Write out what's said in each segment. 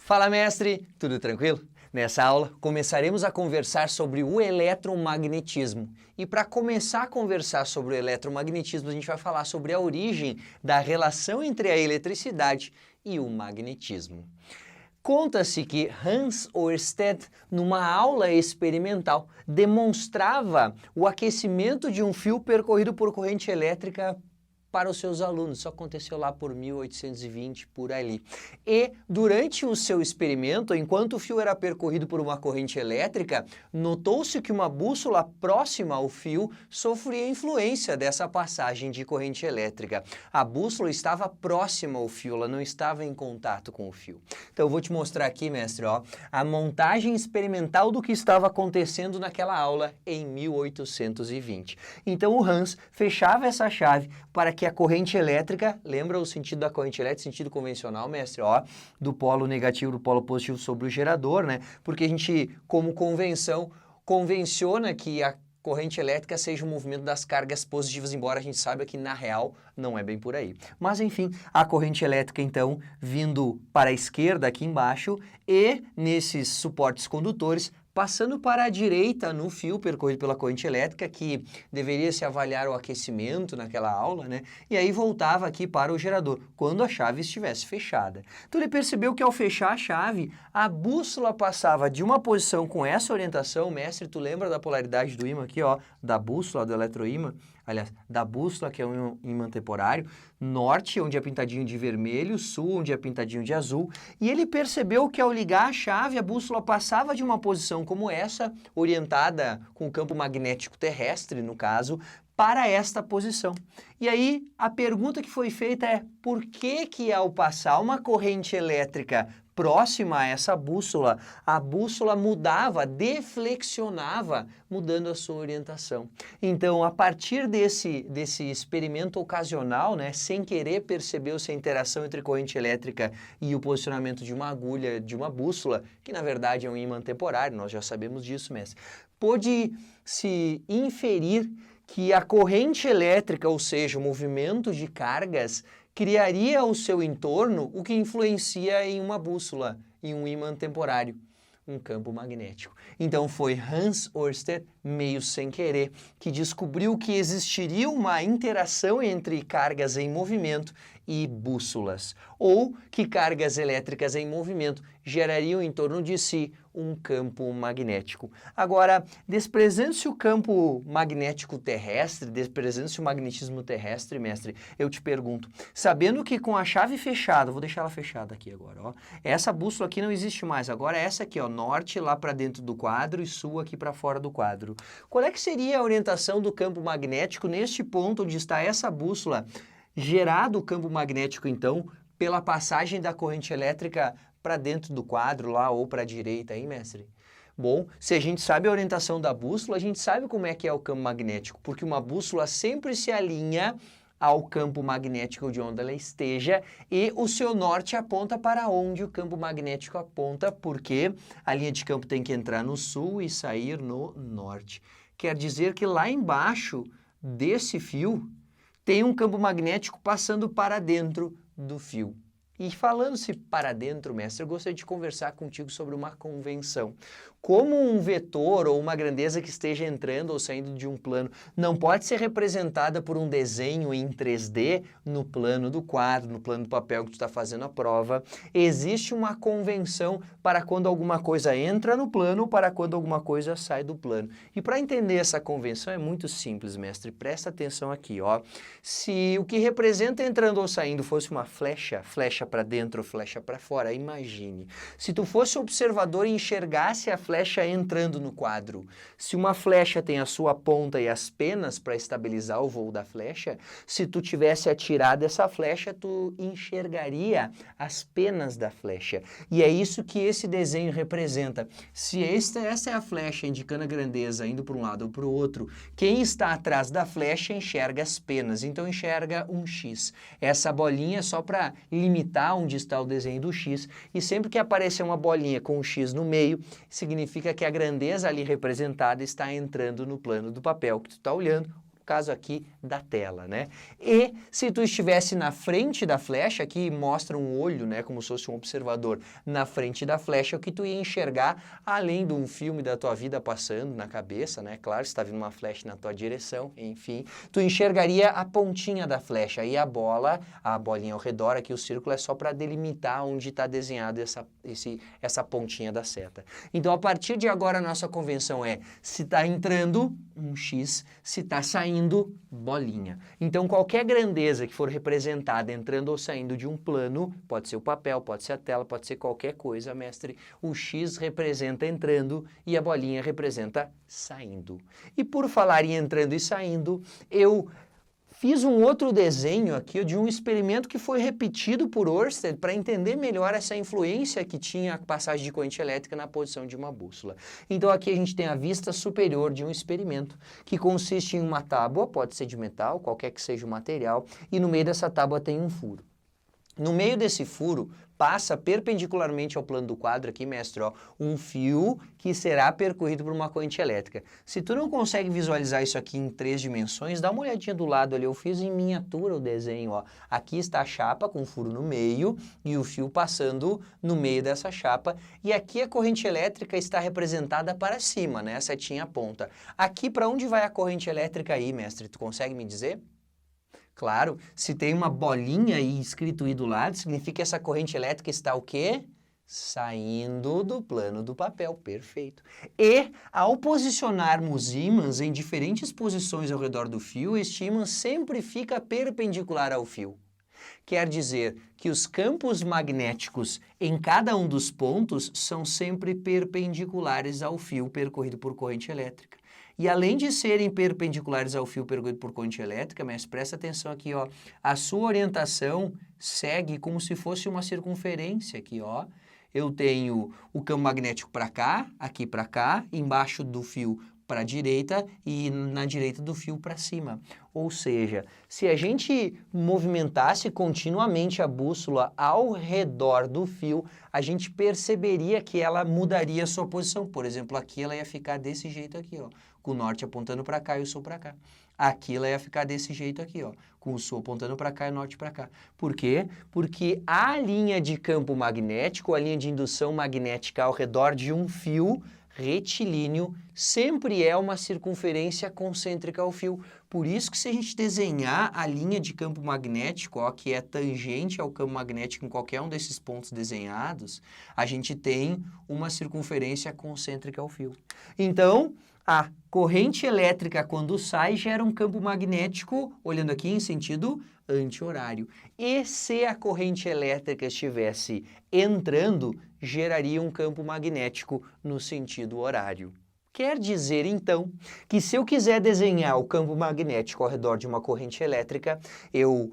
Fala, mestre! Tudo tranquilo? Nessa aula, começaremos a conversar sobre o eletromagnetismo. E para começar a conversar sobre o eletromagnetismo, a gente vai falar sobre a origem da relação entre a eletricidade e o magnetismo. Conta-se que Hans Ørsted, numa aula experimental, demonstrava o aquecimento de um fio percorrido por corrente elétrica para os seus alunos. Isso aconteceu lá por 1820, por ali. E, durante o seu experimento, enquanto o fio era percorrido por uma corrente elétrica, notou-se que uma bússola próxima ao fio sofria influência dessa passagem de corrente elétrica. A bússola estava próxima ao fio, ela não estava em contato com o fio. Então, eu vou te mostrar aqui, mestre, ó, a montagem experimental do que estava acontecendo naquela aula em 1820. Então, o Hans fechava essa chave para que a corrente elétrica, lembra o sentido da corrente elétrica, sentido convencional, mestre, ó, do polo negativo do polo positivo sobre o gerador, né? Porque a gente, como convenção, convenciona que a corrente elétrica seja um movimento das cargas positivas, embora a gente saiba que na real não é bem por aí. Mas enfim, a corrente elétrica então vindo para a esquerda aqui embaixo e nesses suportes condutores passando para a direita no fio percorrido pela corrente elétrica, que deveria se avaliar o aquecimento naquela aula, né? E aí voltava aqui para o gerador, quando a chave estivesse fechada. Então ele percebeu que ao fechar a chave, a bússola passava de uma posição com essa orientação. Mestre, tu lembra da polaridade do ímã aqui, ó, da bússola, do eletroímã? Aliás, da bússola, que é um ímã temporário, norte, onde é pintadinho de vermelho, sul, onde é pintadinho de azul, e ele percebeu que ao ligar a chave, a bússola passava de uma posição como essa, orientada com o campo magnético terrestre, no caso, para esta posição. E aí, a pergunta que foi feita é, por que ao passar uma corrente elétrica próxima a essa bússola, a bússola mudava, deflexionava, mudando a sua orientação. Então, a partir desse experimento ocasional, né, sem querer percebeu-se a interação entre corrente elétrica e o posicionamento de uma agulha, de uma bússola, que na verdade é um ímã temporário, nós já sabemos disso, mestre. Pôde-se inferir que a corrente elétrica, ou seja, o movimento de cargas, criaria ao seu entorno o que influencia em uma bússola, em um ímã temporário, um campo magnético. Então foi Hans Ørsted, meio sem querer, que descobriu que existiria uma interação entre cargas em movimento e bússolas, ou que cargas elétricas em movimento gerariam em torno de si um campo magnético. Agora, desprezando-se o campo magnético terrestre, desprezando-se o magnetismo terrestre, mestre, eu te pergunto, sabendo que com a chave fechada, vou deixar ela fechada aqui agora, ó, essa bússola aqui não existe mais, agora essa aqui, ó, norte lá para dentro do quadro e sul aqui para fora do quadro. Qual é que seria a orientação do campo magnético neste ponto onde está essa bússola? Gerado o campo magnético, então, pela passagem da corrente elétrica para dentro do quadro lá ou para a direita, hein, mestre? Bom, se a gente sabe a orientação da bússola, a gente sabe como é que é o campo magnético, porque uma bússola sempre se alinha ao campo magnético de onde ela esteja e o seu norte aponta para onde o campo magnético aponta, porque a linha de campo tem que entrar no sul e sair no norte. Quer dizer que lá embaixo desse fio tem um campo magnético passando para dentro do fio. E falando-se para dentro, mestre, eu gostaria de conversar contigo sobre uma convenção. Como um vetor ou uma grandeza que esteja entrando ou saindo de um plano não pode ser representada por um desenho em 3D no plano do quadro, no plano do papel que tu está fazendo a prova, existe uma convenção para quando alguma coisa entra no plano ou para quando alguma coisa sai do plano. E para entender essa convenção é muito simples, mestre, presta atenção aqui, ó. Se o que representa entrando ou saindo fosse uma flecha para dentro, flecha para fora, imagine. Se tu fosse observador e enxergasse a flecha entrando no quadro, se uma flecha tem a sua ponta e as penas para estabilizar o voo da flecha, se tu tivesse atirado essa flecha, tu enxergaria as penas da flecha. E é isso que esse desenho representa. Se essa é a flecha indicando a grandeza indo para um lado ou para o outro, quem está atrás da flecha enxerga as penas, então enxerga um X. Essa bolinha é só para limitar onde está o desenho do X, e sempre que aparecer uma bolinha com um X no meio, significa que a grandeza ali representada está entrando no plano do papel que tu está olhando, caso aqui da tela, né? E se tu estivesse na frente da flecha, aqui mostra um olho, né, como se fosse um observador na frente da flecha, o que tu ia enxergar, além de um filme da tua vida passando na cabeça, né? Claro, se está vindo uma flecha na tua direção, enfim, tu enxergaria a pontinha da flecha e a bolinha ao redor, aqui o círculo é só para delimitar onde está desenhado essa pontinha da seta. Então, a partir de agora, a nossa convenção é, se está entrando, um X, se está saindo, bolinha. Então, qualquer grandeza que for representada entrando ou saindo de um plano, pode ser o papel, pode ser a tela, pode ser qualquer coisa, mestre, o X representa entrando e a bolinha representa saindo. E por falar em entrando e saindo, eu fiz um outro desenho aqui de um experimento que foi repetido por Ørsted para entender melhor essa influência que tinha a passagem de corrente elétrica na posição de uma bússola. Então aqui a gente tem a vista superior de um experimento que consiste em uma tábua, pode ser de metal, qualquer que seja o material, e no meio dessa tábua tem um furo. No meio desse furo, passa perpendicularmente ao plano do quadro aqui, mestre, ó, um fio que será percorrido por uma corrente elétrica. Se tu não consegue visualizar isso aqui em 3 dimensões, dá uma olhadinha do lado ali, eu fiz em miniatura o desenho, ó. Aqui está a chapa com furo no meio e o fio passando no meio dessa chapa. E aqui a corrente elétrica está representada para cima, né, a setinha ponta. Aqui para onde vai a corrente elétrica aí, mestre? Tu consegue me dizer? Claro, se tem uma bolinha aí escrito aí do lado, significa que essa corrente elétrica está o quê? Saindo do plano do papel, perfeito. E, ao posicionarmos ímãs em diferentes posições ao redor do fio, este ímã sempre fica perpendicular ao fio. Quer dizer que os campos magnéticos em cada um dos pontos são sempre perpendiculares ao fio percorrido por corrente elétrica. E além de serem perpendiculares ao fio percorrido por corrente elétrica, mas presta atenção aqui, ó, a sua orientação segue como se fosse uma circunferência aqui, ó. Eu tenho o campo magnético para cá, aqui para cá, embaixo do fio para a direita e na direita do fio para cima. Ou seja, se a gente movimentasse continuamente a bússola ao redor do fio, a gente perceberia que ela mudaria a sua posição. Por exemplo, aqui ela ia ficar desse jeito aqui, ó, com o norte apontando para cá e o sul para cá. Aqui ela ia ficar desse jeito aqui, ó, com o sul apontando para cá e o norte para cá. Por quê? Porque a linha de campo magnético, a linha de indução magnética ao redor de um fio retilíneo sempre é uma circunferência concêntrica ao fio. Por isso que se a gente desenhar a linha de campo magnético, ó, que é tangente ao campo magnético em qualquer um desses pontos desenhados, a gente tem uma circunferência concêntrica ao fio. Então, a corrente elétrica, quando sai, gera um campo magnético, olhando aqui em sentido anti-horário. E se a corrente elétrica estivesse entrando, geraria um campo magnético no sentido horário. Quer dizer, então, que se eu quiser desenhar o campo magnético ao redor de uma corrente elétrica, eu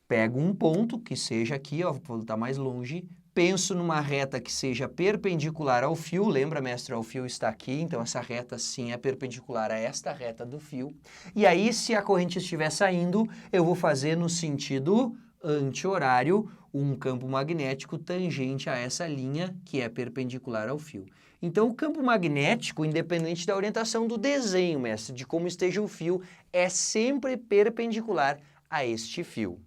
pego um ponto, que seja aqui, ó, vou botar mais longe, penso numa reta que seja perpendicular ao fio, lembra, mestre, o fio está aqui, então essa reta sim é perpendicular a esta reta do fio. E aí, se a corrente estiver saindo, eu vou fazer no sentido anti-horário um campo magnético tangente a essa linha que é perpendicular ao fio. Então, o campo magnético, independente da orientação do desenho, mestre, de como esteja o fio, é sempre perpendicular a este fio.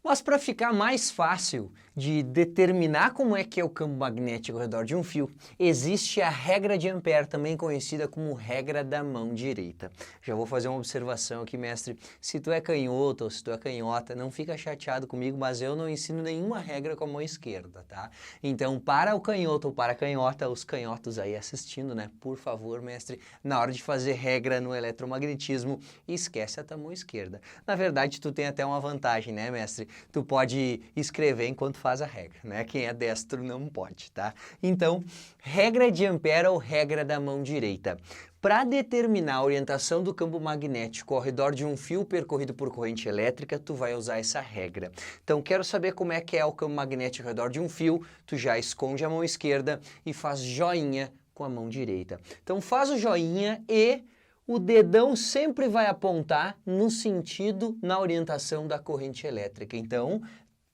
Mas para ficar mais fácil de determinar como é que é o campo magnético ao redor de um fio, existe a regra de Ampère, também conhecida como regra da mão direita. Já vou fazer uma observação aqui, mestre. Se tu é canhoto ou se tu é canhota, não fica chateado comigo, mas eu não ensino nenhuma regra com a mão esquerda, tá? Então, para o canhoto ou para a canhota, os canhotos aí assistindo, né? Por favor, mestre, na hora de fazer regra no eletromagnetismo, esquece a tua mão esquerda. Na verdade, tu tem até uma vantagem, né, mestre? Tu pode escrever enquanto faz a regra, né? Quem é destro não pode, tá? Então, regra de Ampère ou regra da mão direita. Para determinar a orientação do campo magnético ao redor de um fio percorrido por corrente elétrica, tu vai usar essa regra. Então, quero saber como é que é o campo magnético ao redor de um fio, tu já esconde a mão esquerda e faz joinha com a mão direita. Então, faz o joinha e o dedão sempre vai apontar no sentido, na orientação da corrente elétrica. Então,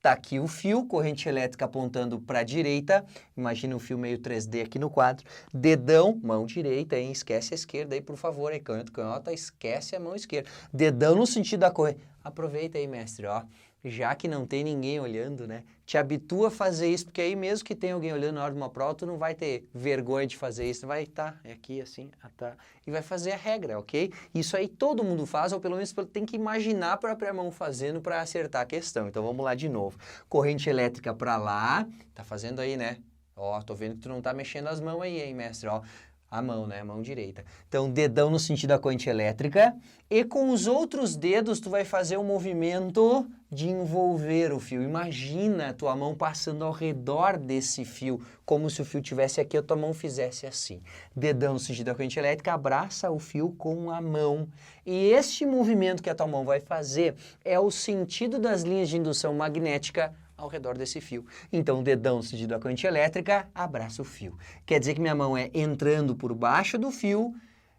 Tá aqui o fio, corrente elétrica apontando para a direita, imagina um fio meio 3D aqui no quadro, dedão, mão direita, hein? Esquece a esquerda aí, por favor, hein? Canhoto, canhota, esquece a mão esquerda. Dedão no sentido da corrente. Aproveita aí, mestre, ó. Já que não tem ninguém olhando, né? Te habitua a fazer isso, porque aí mesmo que tenha alguém olhando na hora de uma prova, tu não vai ter vergonha de fazer isso, tu vai é aqui assim, tá, e vai fazer a regra, ok? Isso aí todo mundo faz, ou pelo menos tem que imaginar a própria mão fazendo para acertar a questão. Então vamos lá de novo. Corrente elétrica para lá, tá fazendo aí, né? Ó, tô vendo que tu não tá mexendo as mãos aí, hein, mestre, ó. A mão, né? A mão direita. Então, dedão no sentido da corrente elétrica. E com os outros dedos, tu vai fazer um movimento de envolver o fio. Imagina a tua mão passando ao redor desse fio, como se o fio tivesse aqui, a tua mão fizesse assim. Dedão no sentido da corrente elétrica, abraça o fio com a mão. E este movimento que a tua mão vai fazer é o sentido das linhas de indução magnética ao redor desse fio. Então, o dedão no sentido da corrente elétrica, abraça o fio. Quer dizer que minha mão é entrando por baixo do fio,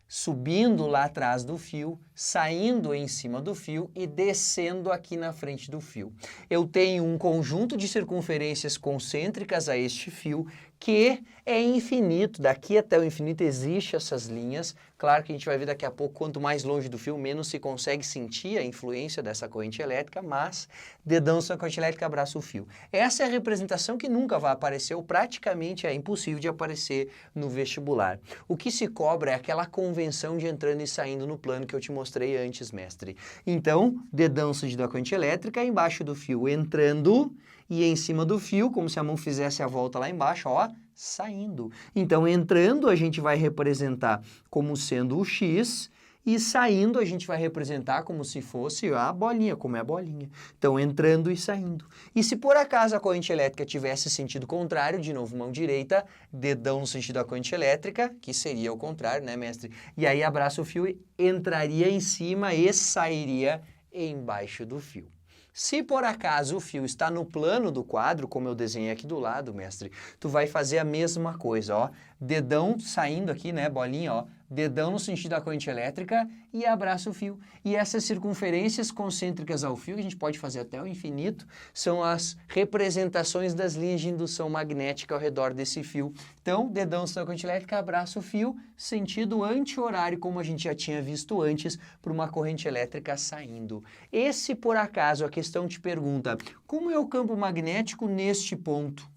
subindo lá atrás do fio, saindo em cima do fio e descendo aqui na frente do fio. Eu tenho um conjunto de circunferências concêntricas a este fio que é infinito. Daqui até o infinito existe essas linhas. Claro que a gente vai ver daqui a pouco, quanto mais longe do fio, menos se consegue sentir a influência dessa corrente elétrica, mas dedão na corrente elétrica, abraça o fio. Essa é a representação que nunca vai aparecer, ou praticamente é impossível de aparecer no vestibular. O que se cobra é aquela convenção de entrando e saindo no plano que eu te mostrei antes, mestre. Então, dedão sentido da corrente elétrica, embaixo do fio entrando e em cima do fio, como se a mão fizesse a volta lá embaixo, ó, saindo. Então, entrando a gente vai representar como sendo o X e saindo a gente vai representar como se fosse a bolinha, como é a bolinha. Então, entrando e saindo. E se por acaso a corrente elétrica tivesse sentido contrário, de novo, mão direita, dedão no sentido da corrente elétrica, que seria o contrário, né, mestre? E aí abraça o fio e entraria em cima e sairia embaixo do fio. Se por acaso o fio está no plano do quadro, como eu desenhei aqui do lado, mestre, tu vai fazer a mesma coisa, ó. Dedão saindo aqui, né, bolinha, ó. Dedão no sentido da corrente elétrica e abraça o fio. E essas circunferências concêntricas ao fio, que a gente pode fazer até o infinito, são as representações das linhas de indução magnética ao redor desse fio. Então, dedão no sentido da corrente elétrica, abraça o fio, sentido anti-horário, como a gente já tinha visto antes, para uma corrente elétrica saindo. E se por acaso a questão te pergunta, como é o campo magnético neste ponto?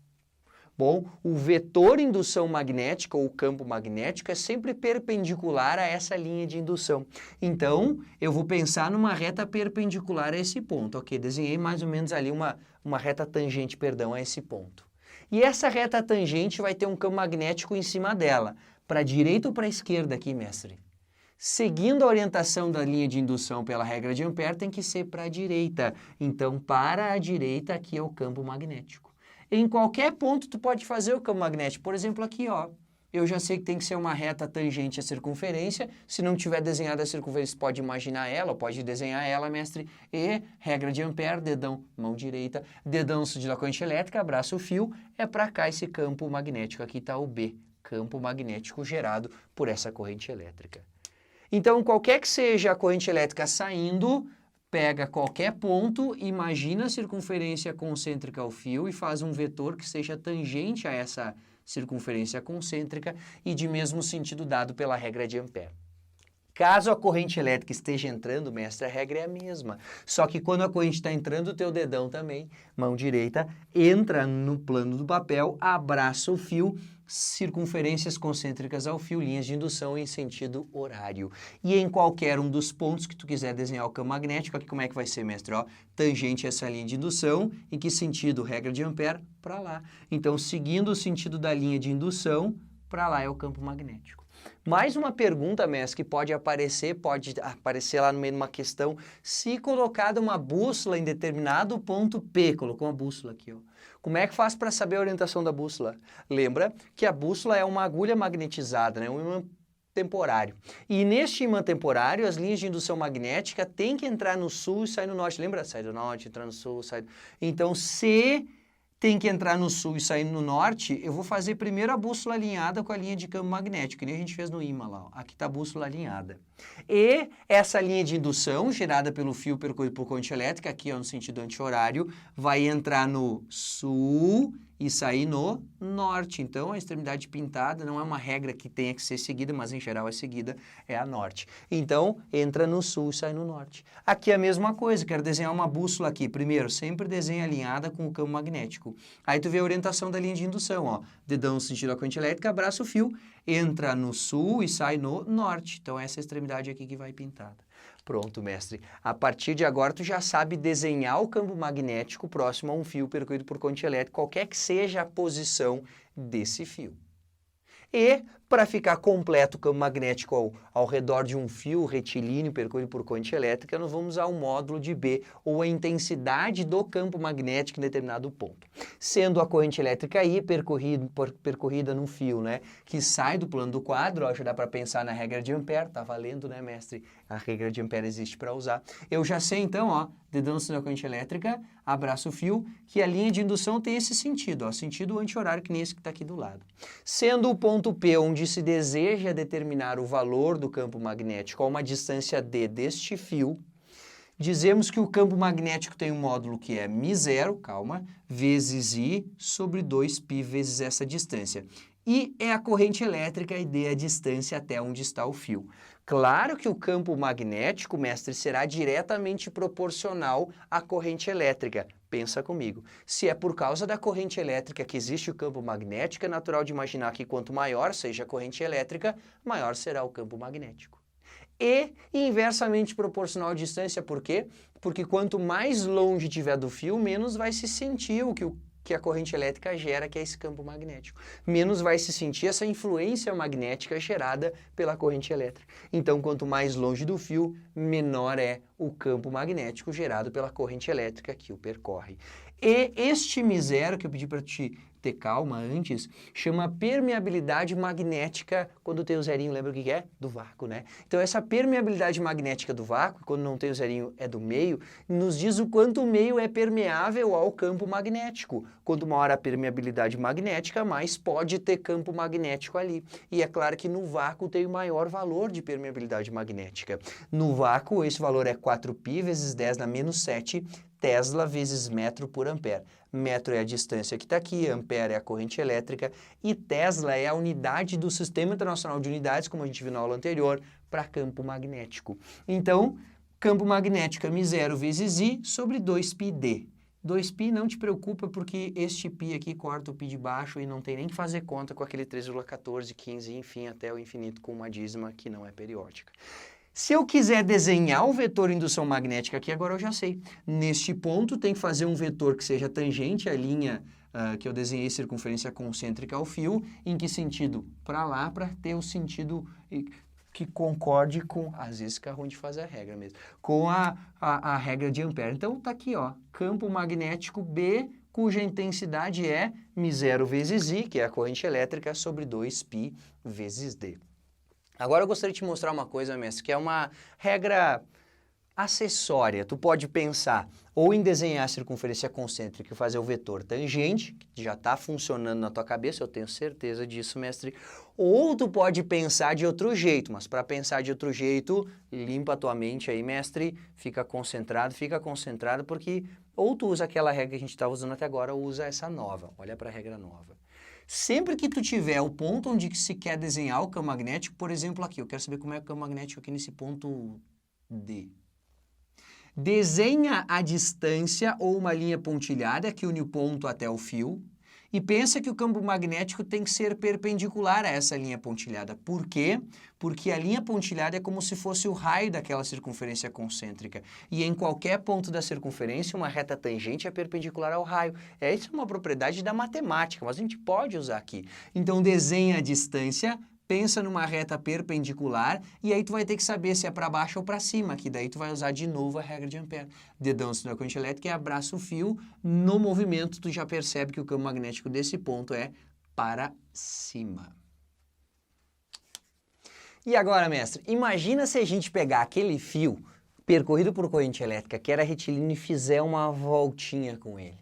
Bom, o vetor indução magnética ou campo magnético é sempre perpendicular a essa linha de indução. Então, eu vou pensar numa reta perpendicular a esse ponto. Ok, desenhei mais ou menos ali uma reta tangente, perdão, a esse ponto. E essa reta tangente vai ter um campo magnético em cima dela. Para a direita ou para a esquerda aqui, mestre? Seguindo a orientação da linha de indução pela regra de Ampère, tem que ser para a direita. Então, para a direita aqui é o campo magnético. Em qualquer ponto tu pode fazer o campo magnético. Por exemplo, aqui, ó. Eu já sei que tem que ser uma reta tangente à circunferência. Se não tiver desenhada a circunferência, pode imaginar ela, pode desenhar ela, mestre. E, regra de Ampère, dedão, mão direita, dedão no sentido da corrente elétrica, abraça o fio, é para cá esse campo magnético. Aqui está o B, campo magnético gerado por essa corrente elétrica. Então, qualquer que seja a corrente elétrica saindo, pega qualquer ponto, imagina a circunferência concêntrica ao fio e faz um vetor que seja tangente a essa circunferência concêntrica e de mesmo sentido dado pela regra de Ampère. Caso a corrente elétrica esteja entrando, mestre, a regra é a mesma. Só que quando a corrente está entrando, o teu dedão também, mão direita, entra no plano do papel, abraça o fio, circunferências concêntricas ao fio, linhas de indução em sentido horário. E em qualquer um dos pontos que tu quiser desenhar o campo magnético, aqui como é que vai ser, mestre? Ó, tangente a essa linha de indução, em que sentido? Regra de Ampère, para lá. Então, seguindo o sentido da linha de indução, para lá é o campo magnético. Mais uma pergunta, mestre, que pode aparecer lá no meio de uma questão, se colocada uma bússola em determinado ponto P, colocou uma bússola aqui, ó. Como é que faz para saber a orientação da bússola? Lembra que a bússola é uma agulha magnetizada, né? Um ímã temporário. E neste ímã temporário, as linhas de indução magnética têm que entrar no sul e sair no norte. Lembra? Sai do norte, entrar no sul, sai do... Então, se tem que entrar no sul e sair no norte, eu vou fazer primeiro a bússola alinhada com a linha de campo magnético, que nem a gente fez no ímã lá. Ó. Aqui está a bússola alinhada. E essa linha de indução, gerada pelo fio percorrido por corrente elétrica, aqui ó, no sentido anti-horário, vai entrar no sul e sair no norte. Então, a extremidade pintada não é uma regra que tenha que ser seguida, mas em geral é seguida, é a norte. Então, entra no sul e sai no norte. Aqui é a mesma coisa, quero desenhar uma bússola aqui. Primeiro, sempre desenha alinhada com o campo magnético. Aí tu vê a orientação da linha de indução, ó. Dedão no sentido da corrente elétrica, abraça o fio, entra no sul e sai no norte. Então, essa é a extremidade aqui que vai pintada. Pronto, mestre. A partir de agora, tu já sabe desenhar o campo magnético próximo a um fio percorrido por corrente elétrica, qualquer que seja a posição desse fio. E, para ficar completo o campo magnético ao redor de um fio retilíneo percorrido por corrente elétrica, nós vamos usar o módulo de B, ou a intensidade do campo magnético em determinado ponto. Sendo a corrente elétrica I percorrida num fio, né, que sai do plano do quadro, ó, já dá para pensar na regra de Ampère, tá valendo, né, mestre? A regra de Ampère existe para usar. Eu já sei, então, ó, dedão na corrente elétrica, abraço o fio, que a linha de indução tem esse sentido, ó, sentido anti-horário, que nem esse que está aqui do lado. Sendo o ponto P onde se deseja determinar o valor do campo magnético a uma distância D deste fio, dizemos que o campo magnético tem um módulo que é μ0, calma, vezes I sobre 2π vezes essa distância. I é a corrente elétrica e D é a distância até onde está o fio. Claro que o campo magnético, mestre, será diretamente proporcional à corrente elétrica. Pensa comigo. Se é por causa da corrente elétrica que existe o campo magnético, é natural de imaginar que quanto maior seja a corrente elétrica, maior será o campo magnético. E inversamente proporcional à distância, por quê? Porque quanto mais longe tiver do fio, menos vai se sentir o que a corrente elétrica gera, que é esse campo magnético. Menos vai se sentir essa influência magnética gerada pela corrente elétrica. Então, quanto mais longe do fio, menor é o campo magnético gerado pela corrente elétrica que o percorre. E este μ0, que eu pedi para te ter calma antes, chama permeabilidade magnética, quando tem o zerinho, lembra o que é? Do vácuo, né? Então essa permeabilidade magnética do vácuo, quando não tem o zerinho é do meio, nos diz o quanto o meio é permeável ao campo magnético. Quanto maior a permeabilidade magnética, mais pode ter campo magnético ali. E é claro que no vácuo tem o maior valor de permeabilidade magnética. No vácuo, esse valor é 4π vezes 10 na menos 7 Tesla vezes metro por ampere. Metro é a distância que está aqui, ampere é a corrente elétrica e Tesla é a unidade do Sistema Internacional de Unidades, como a gente viu na aula anterior, para campo magnético. Então, campo magnético é μ0 vezes I sobre 2πd. 2π não te preocupa porque este π aqui corta o π de baixo e não tem nem que fazer conta com aquele 3,14, 15, enfim, até o infinito com uma dízima que não é periódica. Se eu quiser desenhar o vetor indução magnética aqui, agora eu já sei. Neste ponto tem que fazer um vetor que seja tangente à linha que eu desenhei circunferência concêntrica ao fio. Em que sentido? Para lá, para ter o sentido que concorde com, às vezes fica ruim de fazer a regra mesmo, com a regra de Ampère. Então tá aqui, ó, campo magnético B, cuja intensidade é μ0 vezes I, que é a corrente elétrica, sobre 2π vezes D. Agora eu gostaria de te mostrar uma coisa, mestre, que é uma regra acessória. Tu pode pensar ou em desenhar a circunferência concêntrica e fazer o vetor tangente, que já está funcionando na tua cabeça, eu tenho certeza disso, mestre. Ou tu pode pensar de outro jeito, mas para pensar de outro jeito, limpa a tua mente aí, mestre, fica concentrado, porque ou tu usa aquela regra que a gente estava usando até agora, ou usa essa nova. Olha para a regra nova. Sempre que tu tiver o ponto onde se quer desenhar o campo magnético, por exemplo aqui, eu quero saber como é o campo magnético aqui nesse ponto D. Desenha a distância ou uma linha pontilhada que une o ponto até o fio e pensa que o campo magnético tem que ser perpendicular a essa linha pontilhada. Por quê? Porque a linha pontilhada é como se fosse o raio daquela circunferência concêntrica. E em qualquer ponto da circunferência, uma reta tangente é perpendicular ao raio. Isso é uma propriedade da matemática, mas a gente pode usar aqui. Então, desenha a distância, pensa numa reta perpendicular e aí tu vai ter que saber se é para baixo ou para cima, que daí tu vai usar de novo a regra de Ampère. Dedão na corrente elétrica e abraça o fio. No movimento, tu já percebe que o campo magnético desse ponto é para cima. E agora, mestre, imagina se a gente pegar aquele fio percorrido por corrente elétrica que era retilíneo e fizer uma voltinha com ele.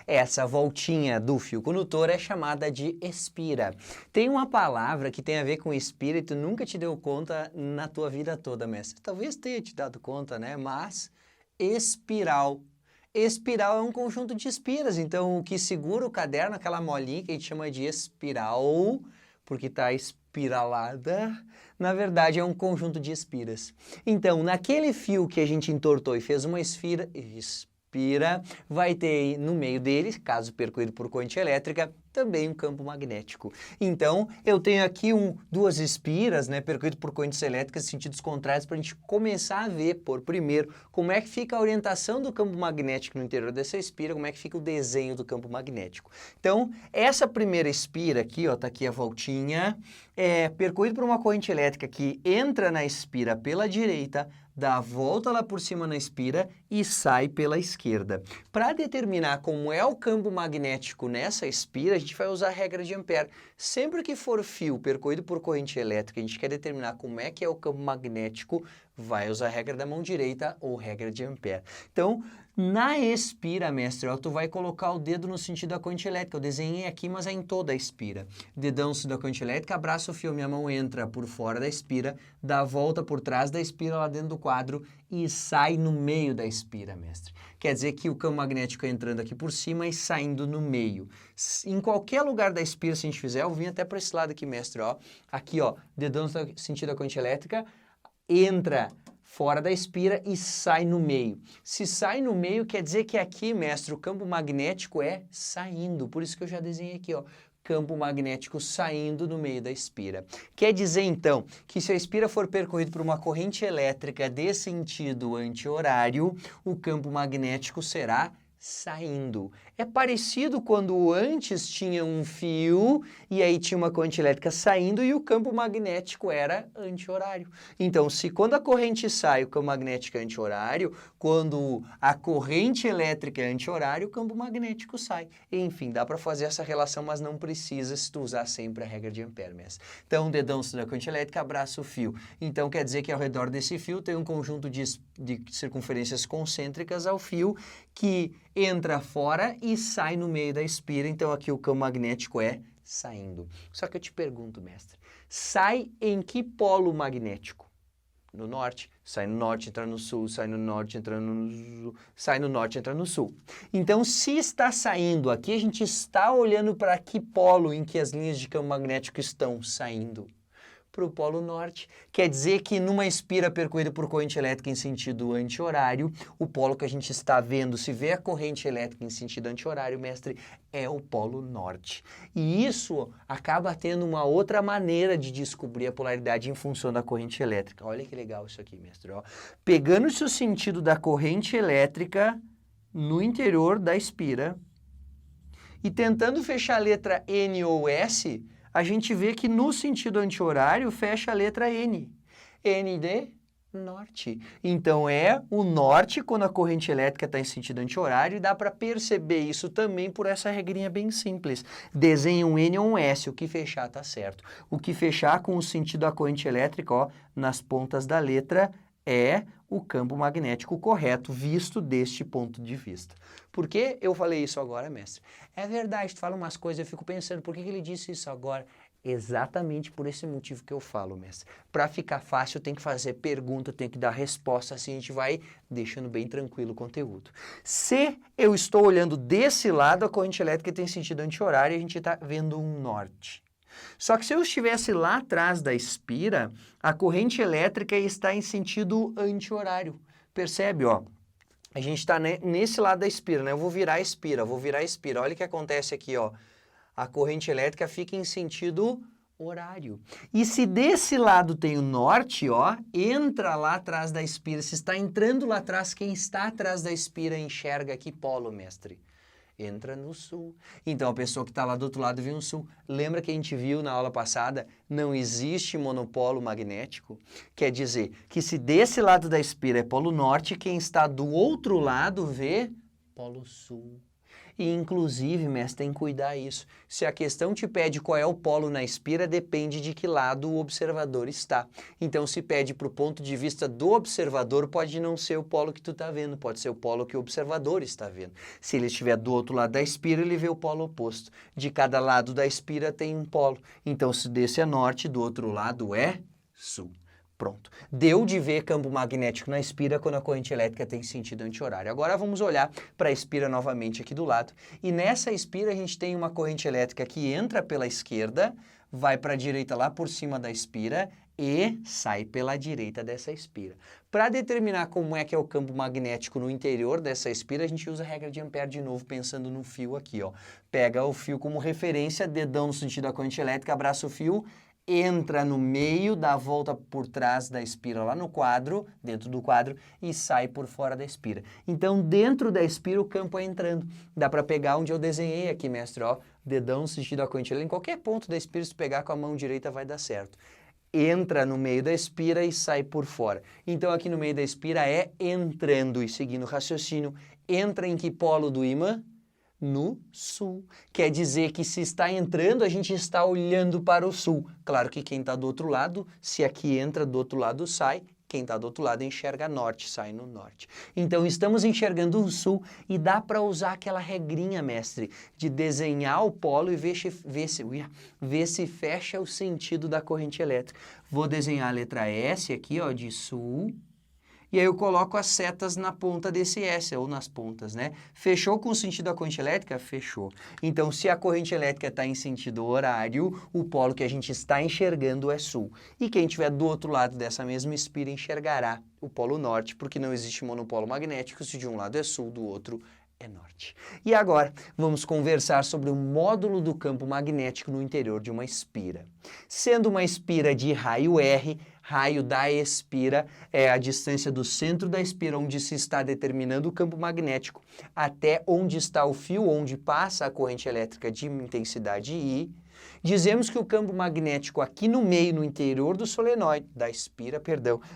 Essa voltinha do fio condutor é chamada de espira. Tem uma palavra que tem a ver com espira e tu nunca te deu conta na tua vida toda, mestre. Talvez tenha te dado conta, né? Mas espiral. Espiral é um conjunto de espiras, então o que segura o caderno, aquela molinha que a gente chama de espiral, porque está espiralada, na verdade é um conjunto de espiras. Então, naquele fio que a gente entortou e fez uma espira, vai ter no meio dele, caso percorrido por corrente elétrica, também um campo magnético. Então, eu tenho aqui duas espiras, né, percorrido por correntes elétricas em sentidos contrários, para a gente começar a ver, por primeiro, como é que fica a orientação do campo magnético no interior dessa espira, como é que fica o desenho do campo magnético. Então, essa primeira espira aqui, ó, tá aqui a voltinha, é percorrido por uma corrente elétrica que entra na espira pela direita, dá a volta lá por cima na espira e sai pela esquerda. Para determinar como é o campo magnético nessa espira, a gente vai usar a regra de Ampère. Sempre que for fio percorrido por corrente elétrica, a gente quer determinar como é que é o campo magnético, vai usar a regra da mão direita ou regra de Ampère. Então, na espira, mestre, ó, tu vai colocar o dedo no sentido da corrente elétrica. Eu desenhei aqui, mas é em toda a espira. Dedão no sentido da corrente elétrica, abraça o fio, minha mão entra por fora da espira, dá a volta por trás da espira lá dentro do quadro e sai no meio da espira, mestre. Quer dizer que o campo magnético é entrando aqui por cima e saindo no meio. Em qualquer lugar da espira, se a gente fizer, eu vim até para esse lado aqui, mestre, ó. Aqui, ó, dedão no sentido da corrente elétrica, entra fora da espira e sai no meio. Se sai no meio, quer dizer que aqui, mestre, o campo magnético é saindo. Por isso que eu já desenhei aqui, ó, campo magnético saindo no meio da espira. Quer dizer, então, que se a espira for percorrida por uma corrente elétrica de sentido anti-horário, o campo magnético será saindo. É parecido quando antes tinha um fio e aí tinha uma corrente elétrica saindo e o campo magnético era anti-horário. Então, se quando a corrente sai, o campo magnético é anti-horário, quando a corrente elétrica é anti-horário, o campo magnético sai. Enfim, dá para fazer essa relação, mas não precisa se tu usar sempre a regra de Ampère, mestre. Então, dedão da corrente elétrica, abraça o fio. Então, quer dizer que ao redor desse fio tem um conjunto de circunferências concêntricas ao fio que entra fora e sai no meio da espira. Então, aqui o campo magnético é saindo. Só que eu te pergunto, mestre, sai em que polo magnético? No norte. Sai no norte, entra no sul, sai no norte, entra no sul, sai no norte, entra no sul. Então, se está saindo aqui, a gente está olhando para que polo em que as linhas de campo magnético estão saindo? Para o polo norte. Quer dizer que numa espira percorrida por corrente elétrica em sentido anti-horário, o polo que a gente está vendo, se vê a corrente elétrica em sentido anti-horário, mestre, é o polo norte. E isso acaba tendo uma outra maneira de descobrir a polaridade em função da corrente elétrica. Olha que legal isso aqui, mestre. Ó. Pegando-se o sentido da corrente elétrica no interior da espira e tentando fechar a letra N ou S, a gente vê que no sentido anti-horário fecha a letra N. N de norte. Então, é o norte quando a corrente elétrica está em sentido anti-horário e dá para perceber isso também por essa regrinha bem simples. Desenha um N ou um S, o que fechar está certo. O que fechar com o sentido da corrente elétrica, ó, nas pontas da letra, é o campo magnético correto, visto deste ponto de vista. Por que eu falei isso agora, mestre? É verdade, tu fala umas coisas, eu fico pensando, por que ele disse isso agora? Exatamente por esse motivo que eu falo, mestre. Para ficar fácil, tem que fazer pergunta, tem que dar resposta, assim a gente vai deixando bem tranquilo o conteúdo. Se eu estou olhando desse lado, a corrente elétrica tem sentido anti-horário e a gente está vendo um norte. Só que se eu estivesse lá atrás da espira, a corrente elétrica está em sentido anti-horário. Percebe, ó? A gente está nesse lado da espira, né? Eu vou virar a espira, Olha o que acontece aqui, ó. A corrente elétrica fica em sentido horário. E se desse lado tem o norte, ó, entra lá atrás da espira. Se está entrando lá atrás, quem está atrás da espira enxerga que polo, mestre? Entra no sul. Então, a pessoa que está lá do outro lado viu um sul. Lembra que a gente viu na aula passada? Não existe monopolo magnético. Quer dizer que se desse lado da espira é polo norte, quem está do outro lado vê polo sul. E, inclusive, mestre, tem que cuidar isso. Se a questão te pede qual é o polo na espira, depende de que lado o observador está. Então, se pede para o ponto de vista do observador, pode não ser o polo que tu está vendo, pode ser o polo que o observador está vendo. Se ele estiver do outro lado da espira, ele vê o polo oposto. De cada lado da espira tem um polo. Então, se desse é norte, do outro lado é sul. Pronto. Deu de ver campo magnético na espira quando a corrente elétrica tem sentido anti-horário. Agora vamos olhar para a espira novamente aqui do lado. E nessa espira a gente tem uma corrente elétrica que entra pela esquerda, vai para a direita lá por cima da espira e sai pela direita dessa espira. Para determinar como é que é o campo magnético no interior dessa espira, a gente usa a regra de Ampère de novo, pensando no fio aqui, ó. Pega o fio como referência, dedão no sentido da corrente elétrica, abraça o fio, entra no meio, dá a volta por trás da espira lá no quadro, dentro do quadro, e sai por fora da espira. Então, dentro da espira, o campo é entrando. Dá para pegar onde eu desenhei aqui, mestre, ó, dedão no sentido da corrente elétrica. Em qualquer ponto da espira, se pegar com a mão direita, vai dar certo. Entra no meio da espira e sai por fora. Então, aqui no meio da espira é entrando, e seguindo o raciocínio, entra em que polo do ímã? No sul. Quer dizer que se está entrando, a gente está olhando para o sul. Claro que quem está do outro lado, se aqui entra, do outro lado sai, quem está do outro lado enxerga norte, sai no norte. Então, estamos enxergando o sul e dá para usar aquela regrinha, mestre, de desenhar o polo e ver se fecha o sentido da corrente elétrica. Vou desenhar a letra S aqui, ó, de sul. E aí eu coloco as setas na ponta desse S, ou nas pontas, né? Fechou com o sentido da corrente elétrica? Fechou. Então, se a corrente elétrica está em sentido horário, o polo que a gente está enxergando é sul. E quem estiver do outro lado dessa mesma espira enxergará o polo norte, porque não existe monopolo magnético, se de um lado é sul, do outro é norte. E agora, vamos conversar sobre o módulo do campo magnético no interior de uma espira. Sendo uma espira de raio R, raio da espira é a distância do centro da espira, onde se está determinando o campo magnético, até onde está o fio, onde passa a corrente elétrica de intensidade I. Dizemos que o campo magnético aqui no meio, no interior do solenoide,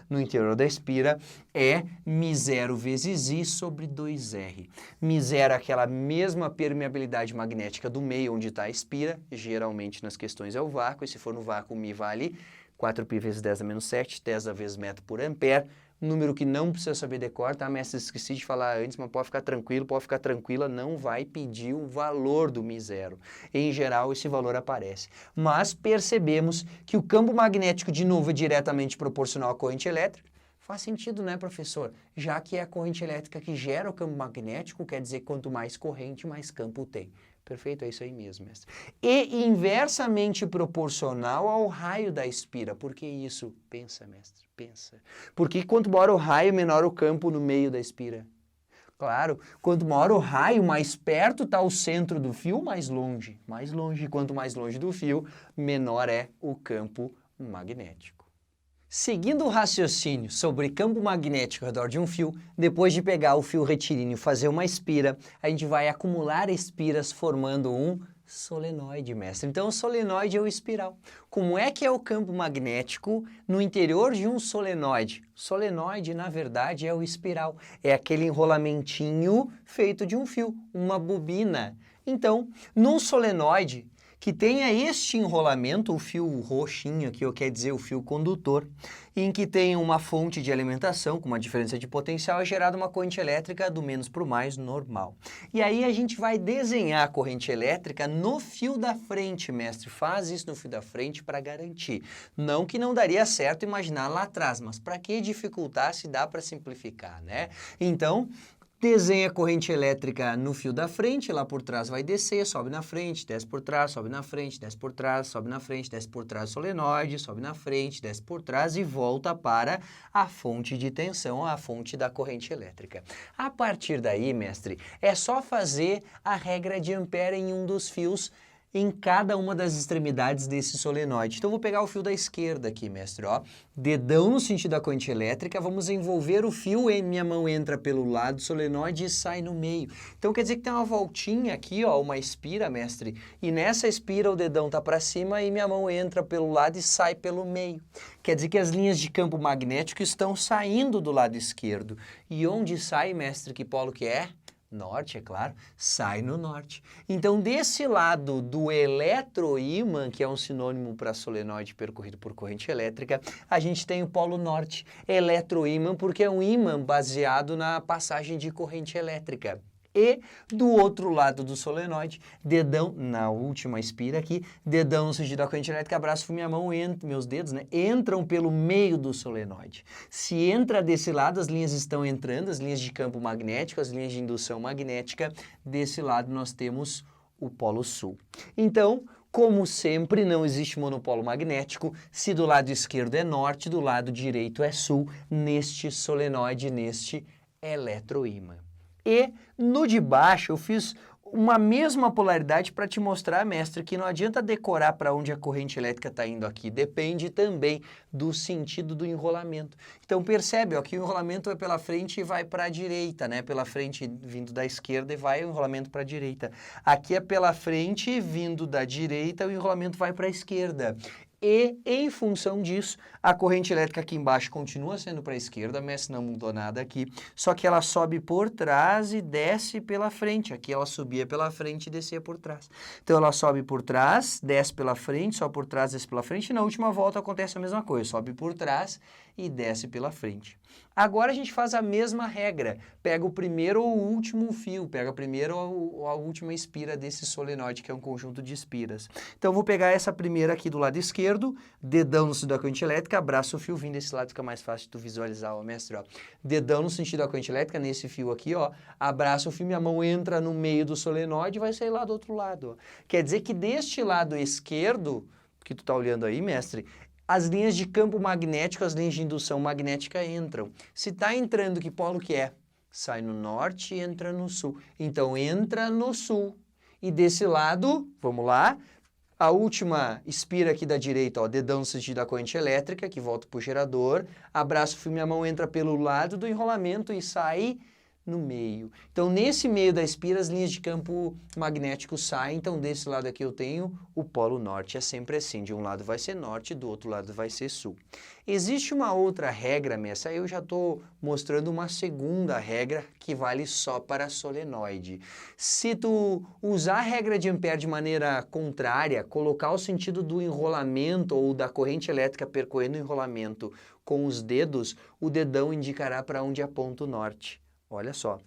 no interior da espira, é μ0 vezes I sobre 2R. μ0 é aquela mesma permeabilidade magnética do meio onde está a espira, geralmente nas questões é o vácuo, e se for no vácuo, μ vale 4π vezes 10 a menos 7, Tesla vezes metro por ampere, número que não precisa saber decor, tá, mestre? Esqueci de falar antes, mas pode ficar tranquilo, pode ficar tranquila, não vai pedir o valor do μ0. Em geral, esse valor aparece. Mas percebemos que o campo magnético, de novo, é diretamente proporcional à corrente elétrica. Faz sentido, né, professor? Já que é a corrente elétrica que gera o campo magnético, quer dizer que quanto mais corrente, mais campo tem. Perfeito? É isso aí mesmo, mestre. E inversamente proporcional ao raio da espira. Por que isso? Pensa, mestre, pensa. Porque quanto maior o raio, menor o campo no meio da espira. Claro, quanto maior o raio, mais perto está o centro do fio, mais longe. Mais longe. Quanto mais longe do fio, menor é o campo magnético. Seguindo o raciocínio sobre campo magnético ao redor de um fio, depois de pegar o fio retilíneo e fazer uma espira, a gente vai acumular espiras formando um solenoide, mestre. Então, o solenoide é o espiral. Como é que é o campo magnético no interior de um solenoide? Solenoide, na verdade, é o espiral. É aquele enrolamentinho feito de um fio, uma bobina. Então, num solenoide que tenha este enrolamento, o fio roxinho aqui, quer dizer o fio condutor, em que tem uma fonte de alimentação com uma diferença de potencial, é gerada uma corrente elétrica do menos para o mais normal. E aí a gente vai desenhar a corrente elétrica no fio da frente, mestre. Faz isso no fio da frente para garantir. Não que não daria certo imaginar lá atrás, mas para que dificultar se dá para simplificar, né? Então, desenha a corrente elétrica no fio da frente, lá por trás vai descer, sobe na frente, desce por trás, sobe na frente, desce por trás, sobe na frente, desce por trás do solenoide, sobe na frente, desce por trás e volta para a fonte de tensão, a fonte da corrente elétrica. A partir daí, mestre, é só fazer a regra de Ampère em um dos fios em cada uma das extremidades desse solenoide. Então, vou pegar o fio da esquerda aqui, mestre, ó. Dedão no sentido da corrente elétrica, vamos envolver o fio e minha mão entra pelo lado do solenoide e sai no meio. Então, quer dizer que tem uma voltinha aqui, ó, uma espira, mestre, e nessa espira o dedão tá para cima e minha mão entra pelo lado e sai pelo meio. Quer dizer que as linhas de campo magnético estão saindo do lado esquerdo. E onde sai, mestre, que polo que é? Norte, é claro, sai no norte. Então, desse lado do eletroímã, que é um sinônimo para solenoide percorrido por corrente elétrica, a gente tem o polo norte, eletroímã, porque é um ímã baseado na passagem de corrente elétrica. E do outro lado do solenoide, dedão, na última espira aqui, dedão no sentido da corrente elétrica, abraço, minha mão, meus dedos, né, entram pelo meio do solenoide. Se entra desse lado, as linhas estão entrando, as linhas de campo magnético, as linhas de indução magnética, desse lado nós temos o polo sul. Então, como sempre, não existe monopolo magnético, se do lado esquerdo é norte, do lado direito é sul, neste solenoide, neste eletroímã. E no de baixo eu fiz uma mesma polaridade para te mostrar, mestre, que não adianta decorar para onde a corrente elétrica está indo aqui, depende também do sentido do enrolamento. Então percebe, ó, que o enrolamento é pela frente e vai para a direita, né? Pela frente vindo da esquerda e vai o enrolamento para a direita. Aqui é pela frente vindo da direita, o enrolamento vai para a esquerda. E, em função disso, a corrente elétrica aqui embaixo continua sendo para a esquerda, mas não mudou nada aqui, só que ela sobe por trás e desce pela frente. Aqui ela subia pela frente e descia por trás. Então, ela sobe por trás, desce pela frente, sobe por trás, desce pela frente, e na última volta acontece a mesma coisa, sobe por trás e desce pela frente. Agora a gente faz a mesma regra, pega o primeiro ou o último fio, pega a primeira ou a última espira desse solenoide, que é um conjunto de espiras. Então eu vou pegar essa primeira aqui do lado esquerdo, dedão no sentido da corrente elétrica, abraço o fio, vindo desse lado fica mais fácil de tu visualizar, ó, mestre, ó. Dedão no sentido da corrente elétrica, nesse fio aqui, ó, abraço o fio, minha mão entra no meio do solenoide e vai sair lá do outro lado, ó. Quer dizer que deste lado esquerdo, que tu tá olhando aí, mestre, as linhas de campo magnético, as linhas de indução magnética entram. Se está entrando, que polo que é? Sai no norte e entra no sul. Então, entra no sul. E desse lado, vamos lá, a última espira aqui da direita, ó, dedão no sentido da corrente elétrica, que volta para o gerador, abraço o fio, minha mão entra pelo lado do enrolamento e sai no meio. Então, nesse meio da espira, as linhas de campo magnético saem. Então, desse lado aqui eu tenho o polo norte. É sempre assim, de um lado vai ser norte, do outro lado vai ser sul. Existe uma outra regra, Messa, eu já estou mostrando uma segunda regra que vale só para solenoide. Se tu usar a regra de Ampère de maneira contrária, colocar o sentido do enrolamento ou da corrente elétrica percorrendo o enrolamento com os dedos, o dedão indicará para onde aponta o norte. Olha só,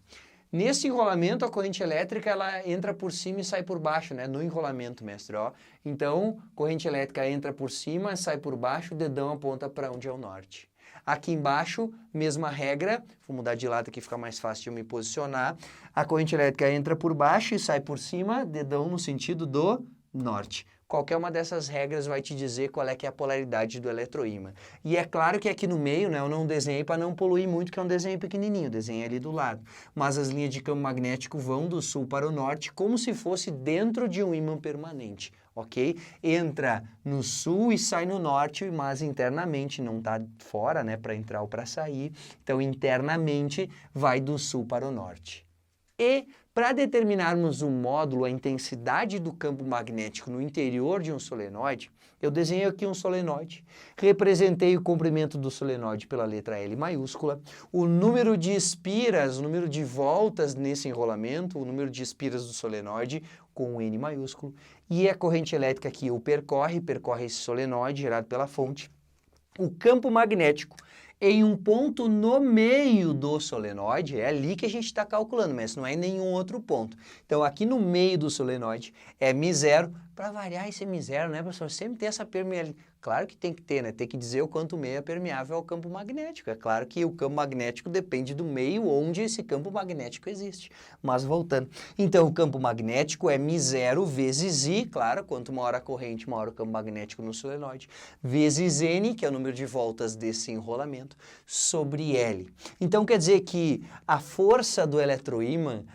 nesse enrolamento a corrente elétrica ela entra por cima e sai por baixo, né? No enrolamento, mestre, ó. Então, corrente elétrica entra por cima, sai por baixo, o dedão aponta para onde é o norte. Aqui embaixo, mesma regra, vou mudar de lado aqui, fica mais fácil de eu me posicionar. A corrente elétrica entra por baixo e sai por cima, dedão no sentido do norte. Qualquer uma dessas regras vai te dizer qual é que é a polaridade do eletroímã. E é claro que aqui no meio, né, eu não desenhei para não poluir muito, que é um desenho pequenininho, desenhei ali do lado. Mas as linhas de campo magnético vão do sul para o norte como se fosse dentro de um ímã permanente, ok? Entra no sul e sai no norte, mas internamente, não está fora, né, para entrar ou para sair. Então, internamente, vai do sul para o norte. E para determinarmos o módulo, a intensidade do campo magnético no interior de um solenoide, eu desenhei aqui um solenoide, representei o comprimento do solenoide pela letra L maiúscula, o número de espiras, o número de voltas nesse enrolamento, o número de espiras do solenoide com um N maiúsculo, e a corrente elétrica que o percorre esse solenoide gerado pela fonte, o campo magnético em um ponto no meio do solenoide, é ali que a gente está calculando, mas não é em nenhum outro ponto. Então, aqui no meio do solenoide é μ0, para variar esse μ0, né, professor? Sempre tem essa permeabilidade. Claro que tem que ter, né? Tem que dizer o quanto o meio é permeável ao campo magnético. É claro que o campo magnético depende do meio onde esse campo magnético existe. Mas voltando. Então, o campo magnético é μ0 vezes I, claro, quanto maior a corrente, maior o campo magnético no solenoide, vezes N, que é o número de voltas desse enrolamento, sobre L. Então, quer dizer que a força do eletroímã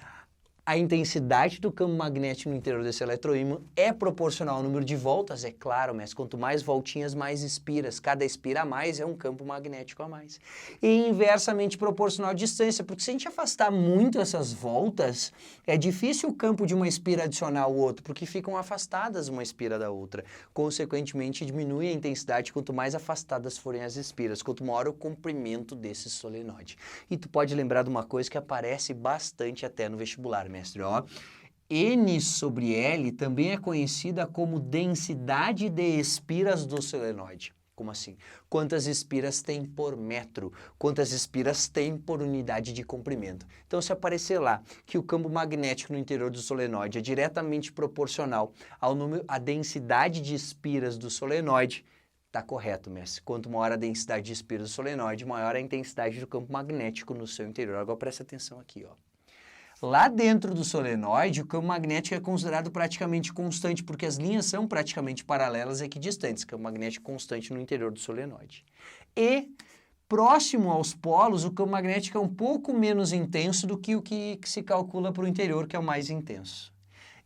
A intensidade do campo magnético no interior desse eletroímã é proporcional ao número de voltas, é claro, mas quanto mais voltinhas, mais espiras. Cada espira a mais é um campo magnético a mais. E inversamente proporcional à distância, porque se a gente afastar muito essas voltas, é difícil o campo de uma espira adicionar ao outro, porque ficam afastadas uma espira da outra. Consequentemente, diminui a intensidade quanto mais afastadas forem as espiras, quanto maior o comprimento desse solenoide. E tu pode lembrar de uma coisa que aparece bastante até no vestibular, mestre, ó. N sobre L também é conhecida como densidade de espiras do solenoide. Como assim? Quantas espiras tem por metro? Quantas espiras tem por unidade de comprimento? Então, se aparecer lá que o campo magnético no interior do solenoide é diretamente proporcional ao número, à densidade de espiras do solenoide, tá correto, mestre. Quanto maior a densidade de espiras do solenoide, maior a intensidade do campo magnético no seu interior. Agora presta atenção aqui, ó. Lá dentro do solenoide, o campo magnético é considerado praticamente constante, porque as linhas são praticamente paralelas e equidistantes, campo magnético constante no interior do solenoide. E, próximo aos polos, o campo magnético é um pouco menos intenso do que o que se calcula para o interior, que é o mais intenso.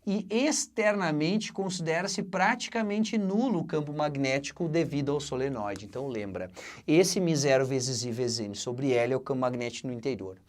E externamente considera-se praticamente nulo o campo magnético devido ao solenoide. Então lembra, esse μ0 vezes I vezes N sobre L é o campo magnético no interior.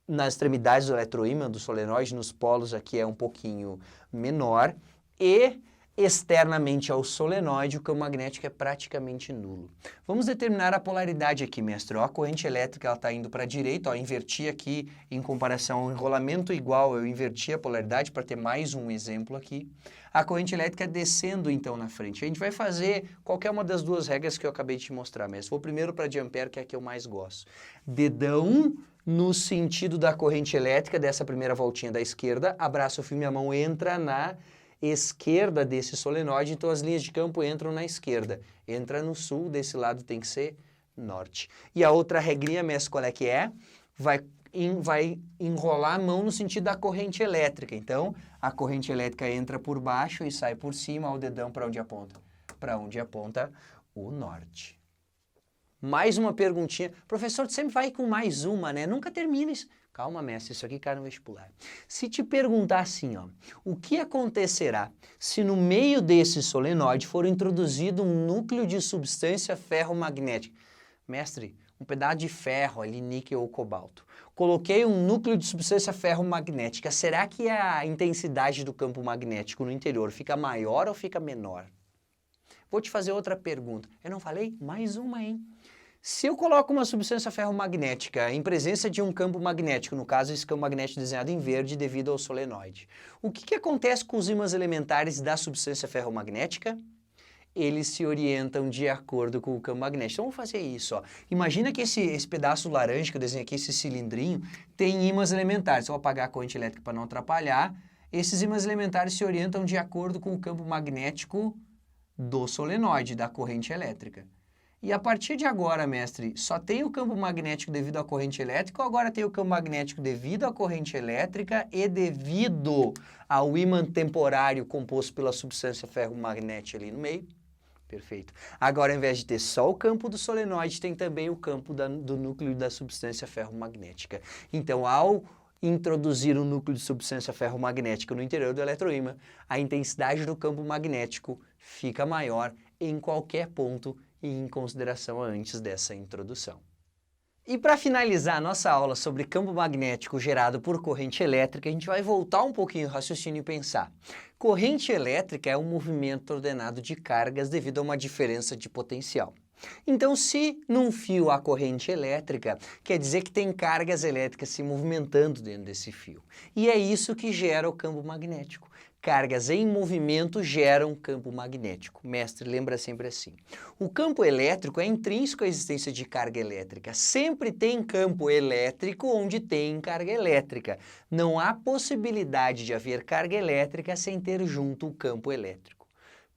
Nas extremidades do eletroímã, do solenoide, nos polos aqui é um pouquinho menor e externamente ao solenoide o campo magnético é praticamente nulo. Vamos determinar a polaridade aqui, mestre. Ó, a corrente elétrica está indo para a direita, ó, inverti aqui em comparação ao enrolamento igual, eu inverti a polaridade para ter mais um exemplo aqui. A corrente elétrica descendo então na frente. A gente vai fazer qualquer uma das duas regras que eu acabei de te mostrar, mestre. Vou primeiro para de ampere, que é a que eu mais gosto. Dedão no sentido da corrente elétrica, dessa primeira voltinha da esquerda, abraço o fio, minha mão entra na esquerda desse solenoide, então as linhas de campo entram na esquerda. Entra no sul, desse lado tem que ser norte. E a outra regrinha, mestre, qual é que é? Vai enrolar a mão no sentido da corrente elétrica. Então, a corrente elétrica entra por baixo e sai por cima, o dedão para onde aponta? Para onde aponta o norte. Mais uma perguntinha. Professor, tu sempre vai com mais uma, né? Nunca termina isso. Calma, mestre, isso aqui cai no vestibular. Se te perguntar assim, ó, o que acontecerá se no meio desse solenoide for introduzido um núcleo de substância ferromagnética? Mestre, um pedaço de ferro ali, níquel ou cobalto. Coloquei um núcleo de substância ferromagnética. Será que a intensidade do campo magnético no interior fica maior ou fica menor? Vou te fazer outra pergunta. Eu não falei? Mais uma, hein? Se eu coloco uma substância ferromagnética em presença de um campo magnético, no caso esse campo magnético desenhado em verde devido ao solenoide, o que acontece com os ímãs elementares da substância ferromagnética? Eles se orientam de acordo com o campo magnético. Então vamos fazer isso, ó. Imagina que esse pedaço laranja que eu desenhei aqui, esse cilindrinho, tem ímãs elementares. Eu vou apagar a corrente elétrica para não atrapalhar. Esses ímãs elementares se orientam de acordo com o campo magnético do solenoide, da corrente elétrica. E a partir de agora, mestre, só tem o campo magnético devido à corrente elétrica ou agora tem o campo magnético devido à corrente elétrica e devido ao ímã temporário composto pela substância ferromagnética ali no meio? Perfeito. Agora, ao invés de ter só o campo do solenoide, tem também o campo do núcleo da substância ferromagnética. Então, ao introduzir um núcleo de substância ferromagnética no interior do eletroímã, a intensidade do campo magnético fica maior em qualquer ponto e em consideração antes dessa introdução. E para finalizar a nossa aula sobre campo magnético gerado por corrente elétrica, a gente vai voltar um pouquinho no raciocínio e pensar. Corrente elétrica é um movimento ordenado de cargas devido a uma diferença de potencial. Então, se num fio há corrente elétrica, quer dizer que tem cargas elétricas se movimentando dentro desse fio. E é isso que gera o campo magnético. Cargas em movimento geram campo magnético. Mestre, lembra sempre assim. O campo elétrico é intrínseco à existência de carga elétrica. Sempre tem campo elétrico onde tem carga elétrica. Não há possibilidade de haver carga elétrica sem ter junto o campo elétrico.